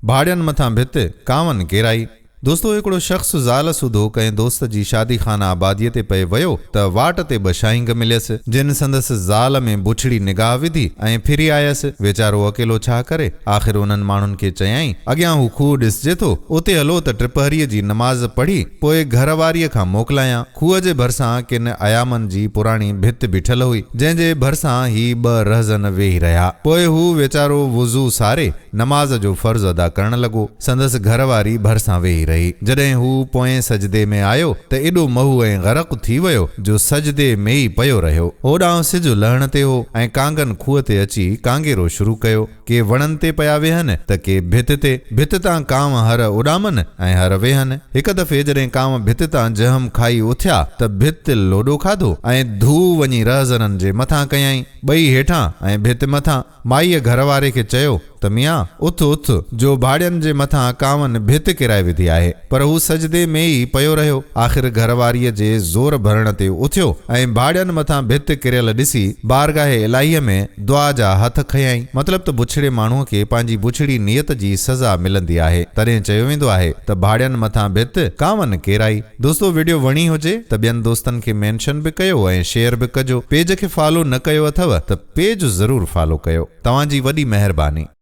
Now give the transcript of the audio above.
भाड़ियन मथां भित कांवन केराई। दोस्तों, हिकिड़ो शख़्स ज़ाल सूधो कंहिं दोस्त जी शादी खाना आबादीअ ते पए वियो त वाट ते ॿ शाइंग मिलियसि, जिन संदसि ज़ाल में बुछड़ी निगाह विधी ऐं फिरी आयसि। वीचारो अकेलो छा करे। आख़िर उन्हनि माण्हुनि खे चयाईं, अॻियां हू खूह ॾिसजे थो, उते हलो त टिपहरीअ जी नमाज़ पढ़ी पोइ घरवारीअ खां मोकिलायां। खूह जे भरिसां किन अयामनि जी पुराणी भित बीठल हुई, जंहिंजे भरिसां ही ॿ रहज़न वेही रहिया। पोइ हू वीचारो वुज़ू सारे नमाज़ जो फर्ज़ अदा करण लॻो। संदसि घरवारी भरिसां वेही रही। जॾहिं हू पोएं सजदे में आयो त एॾो महू ऐं गरक़ थी वियो जो सजदे में ई पियो रहियो। होॾां सिज लहण ते हो ऐं कांगन खूह ते अची कांगेरो शुरू कयो। के वणनि ते पिया वेहनि त के भित ते। भित तां कांव हर उॾामनि ऐं हर वेहनि। हिक दफ़े जॾहिं कांव भित तां जहम खाई उथिया त भित लोॾो खाधो ऐं धू वञी रहज़ननि जे मथां कयाईं, ॿई हेठां ऐं भित मथां। माईअ घरवारे खे चयो त मियां उथ उथ, जो भाड़ियनि जे मथां कांवन भित किराए विधी आहे। पर हू सजदे में ई पियो रहियो। आख़िर घरवारीअ जे ज़ोर भरण ते उथियो ऐं भाड़ियनि मथां भित किरियल ॾिसी बारगाह इलाहीअ में दुआ जा हथ खयाईं। मतिलब त बुछड़े माण्हूअ खे पंहिंजी बुछड़ी नियत जी सज़ा मिलंदी आहे। तॾहिं चयो वेंदो आहे त भाड़ियनि मथां भित कांवन केराई। दोस्तों, वीडियो वणी हुजे त ॿियनि दोस्तनि खे मेंशन बि कयो ऐं शेयर बि कजो। पेज खे फॉलो न कयो अथव त पेज ज़रूर फॉलो कयो। तव्हांजी वॾी महिरबानी।